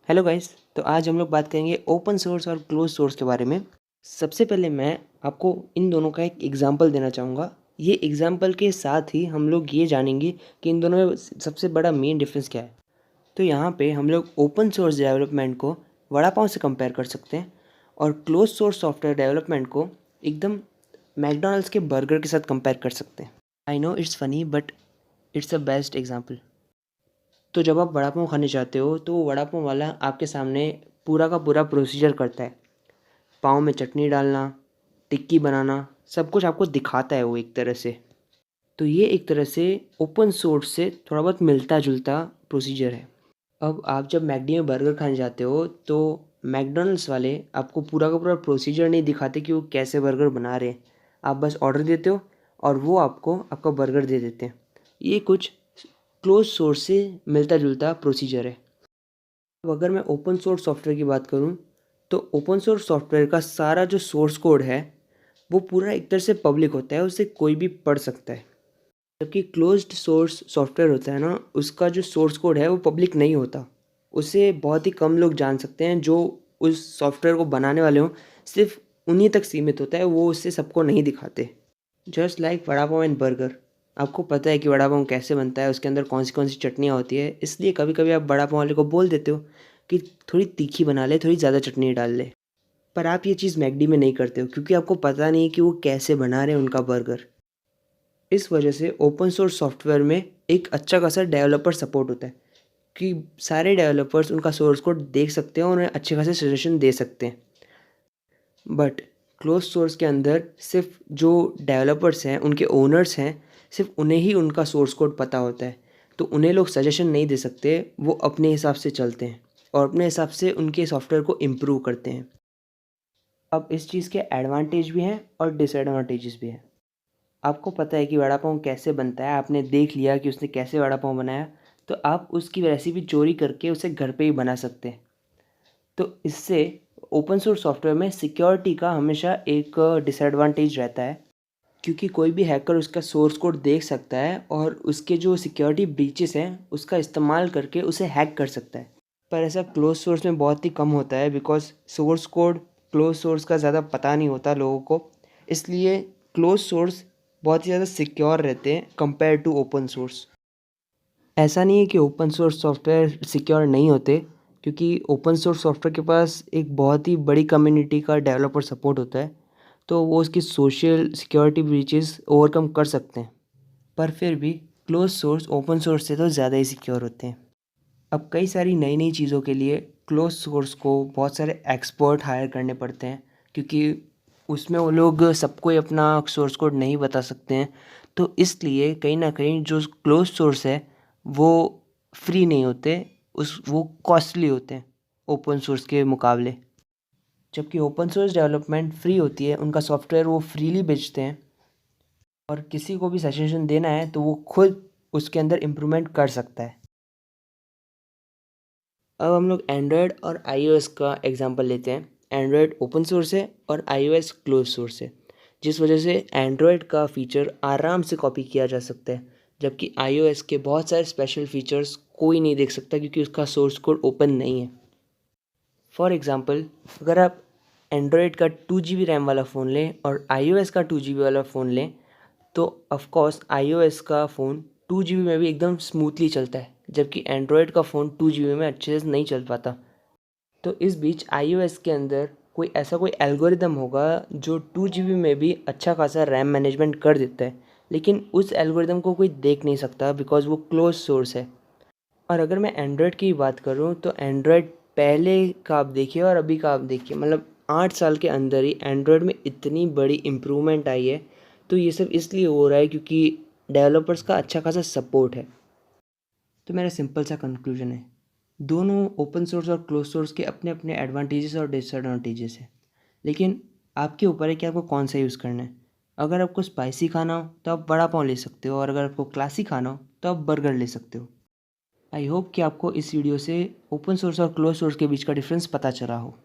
Hello guys. तो आज हम लोग बात करेंगे ओपन सोर्स और क्लोज सोर्स के बारे में। सबसे पहले मैं आपको इन दोनों का एक एग्जांपल देना चाहूँगा। ये एग्जांपल के साथ ही हम लोग ये जानेंगे कि इन दोनों में सबसे बड़ा मेन डिफरेंस क्या है। तो यहाँ पे हम लोग ओपन सोर्स डेवलपमेंट को वड़ा पाव से कंपेयर कर सकते हैं और क्लोज सोर्स सॉफ्टवेयर डेवलपमेंट को एकदम मैकडॉनल्ड्स के बर्गर के साथ कंपेयर कर सकते हैं। I know it's funny but it's a best example. तो जब आप वड़ा पाव खाने जाते हो तो वड़ा पाव वाला आपके सामने पूरा का पूरा प्रोसीजर करता है। पाव में चटनी डालना, टिक्की बनाना, सब कुछ आपको दिखाता है वो एक तरह से। तो ये एक तरह से ओपन सोर्स से थोड़ा बहुत मिलता जुलता प्रोसीजर है। अब आप जब मैकडी में बर्गर खाने जाते हो तो मैकडॉनल्ड्स वाले आपको पूरा का पूरा प्रोसीजर नहीं दिखाते कि वो कैसे बर्गर बना रहे हैं। आप बस ऑर्डर देते हो और वो आपको आपका बर्गर दे देते हैं। ये कुछ क्लोज सोर्स से मिलता जुलता प्रोसीजर है। अब अगर मैं ओपन सोर्स सॉफ्टवेयर की बात करूं तो ओपन सोर्स सॉफ्टवेयर का सारा जो सोर्स कोड है वो पूरा एक तरह से पब्लिक होता है, उसे कोई भी पढ़ सकता है। जबकि क्लोज्ड सोर्स सॉफ्टवेयर होता है ना, उसका जो सोर्स कोड है वो पब्लिक नहीं होता। उसे बहुत ही कम लोग जान सकते हैं, जो उस सॉफ्टवेयर को बनाने वाले हों सिर्फ उन्हीं तक सीमित होता है, वो उससे सबको नहीं दिखाते। Just like vada pav and burger. आपको पता है कि वड़ा पाव कैसे बनता है, उसके अंदर कौन सी चटनियाँ होती है, इसलिए कभी कभी आप वड़ा पाव वाले को बोल देते हो कि थोड़ी तीखी बना ले, थोड़ी ज़्यादा चटनी डाल ले। पर आप ये चीज़ मैकडी में नहीं करते हो क्योंकि आपको पता नहीं कि वो कैसे बना रहे हैं उनका बर्गर। इस वजह से ओपन सोर्स सॉफ्टवेयर में एक अच्छा खासा डेवलपर सपोर्ट होता है कि सारे डेवलपर्स उनका सोर्स कोड देख सकते हैं और उन्हें अच्छे खासे सजेशन दे सकते हैं। बट क्लोज सोर्स के अंदर सिर्फ जो डेवलपर्स हैं, उनके ओनर्स हैं, सिर्फ उन्हें ही उनका सोर्स कोड पता होता है। तो उन्हें लोग सजेशन नहीं दे सकते, वो अपने हिसाब से चलते हैं और अपने हिसाब से उनके सॉफ्टवेयर को इम्प्रूव करते हैं। अब इस चीज़ के एडवांटेज भी हैं और डिसएडवांटेजेस भी हैं। आपको पता है कि वड़ा पाव कैसे बनता है, आपने देख लिया कि उसने कैसे वड़ा पाव बनाया, तो आप उसकी रेसिपी चोरी करके उसे घर पे ही बना सकते हैं। तो इससे ओपन सोर्स सॉफ्टवेयर में सिक्योरिटी का हमेशा एक डिसएडवांटेज रहता है, क्योंकि कोई भी हैकर उसका सोर्स कोड देख सकता है और उसके जो सिक्योरिटी ब्रीचेस हैं उसका इस्तेमाल करके उसे हैक कर सकता है। पर ऐसा क्लोज सोर्स में बहुत ही कम होता है, because source code close source का ज़्यादा पता नहीं होता लोगों को। इसलिए क्लोज सोर्स बहुत ही ज़्यादा सिक्योर रहते हैं कंपेयर टू ओपन सोर्स। ऐसा नहीं है कि ओपन सोर्स सॉफ्टवेयर सिक्योर नहीं होते, क्योंकि ओपन सोर्स सॉफ्टवेयर के पास एक बहुत ही बड़ी कम्युनिटी का डेवलपर सपोर्ट होता है, तो वो उसकी सोशल सिक्योरिटी ब्रीचेस ओवरकम कर सकते हैं। पर फिर भी क्लोज सोर्स ओपन सोर्स से तो ज़्यादा ही सिक्योर होते हैं। अब कई सारी नई नई चीज़ों के लिए क्लोज सोर्स को बहुत सारे एक्सपर्ट हायर करने पड़ते हैं, क्योंकि उसमें वो लोग सबको ही अपना सोर्स कोड नहीं बता सकते हैं। तो इसलिए कहीं ना कहीं जो क्लोज सोर्स है वो फ्री नहीं होते, वो कॉस्टली होते हैं ओपन सोर्स के मुकाबले। जबकि ओपन सोर्स डेवलपमेंट फ्री होती है, उनका सॉफ्टवेयर वो फ्रीली बेचते हैं और किसी को भी सजेशन देना है तो वो खुद उसके अंदर इम्प्रूवमेंट कर सकता है। अब हम लोग एंड्रॉयड और आईओएस का एग्जांपल लेते हैं। एंड्रॉयड ओपन सोर्स है और आईओएस क्लोज सोर्स है, जिस वजह से एंड्रॉयड का फ़ीचर आराम से कॉपी किया जा सकता है, जबकि आईओएस के बहुत सारे स्पेशल फीचर्स कोई नहीं देख सकता क्योंकि उसका सोर्स कोड ओपन नहीं है। फॉर एग्ज़ाम्पल, अगर आप एंड्रॉयड का 2 GB रैम वाला फ़ोन लें और iOS का 2 GB वाला फ़ोन लें, तो ऑफकोर्स iOS का फ़ोन 2 GB में भी एकदम स्मूथली चलता है, जबकि एंड्रॉयड का फ़ोन 2 GB में अच्छे से नहीं चल पाता। तो इस बीच iOS के अंदर कोई एल्गोरिदम होगा जो 2 GB में भी अच्छा खासा रैम मैनेजमेंट कर देता है, लेकिन उस एल्गोरिदम को कोई देख नहीं सकता बिकॉज वो क्लोज सोर्स है। और अगर मैं एंड्रॉयड की बात करूँ तो एंड्रॉयड पहले का आप देखिए और अभी का आप देखिए, मतलब 8 साल के अंदर ही एंड्रॉयड में इतनी बड़ी इम्प्रूवमेंट आई है। तो ये सब इसलिए हो रहा है क्योंकि डेवलपर्स का अच्छा खासा सपोर्ट है। तो मेरा सिंपल सा कंक्लूजन है, दोनों ओपन सोर्स और क्लोज सोर्स के अपने अपने एडवांटेजेस और डिसएडवांटेजेस हैं, लेकिन आपके ऊपर है कि आपको कौन सा यूज़ करना है। अगर आपको स्पाइसी खाना हो तो आप वड़ा पाव ले सकते हो, और अगर आपको क्लासी खाना हो तो आप बर्गर ले सकते हो। आई होप कि आपको इस वीडियो से ओपन सोर्स और क्लोज सोर्स के बीच का डिफरेंस पता चला हो।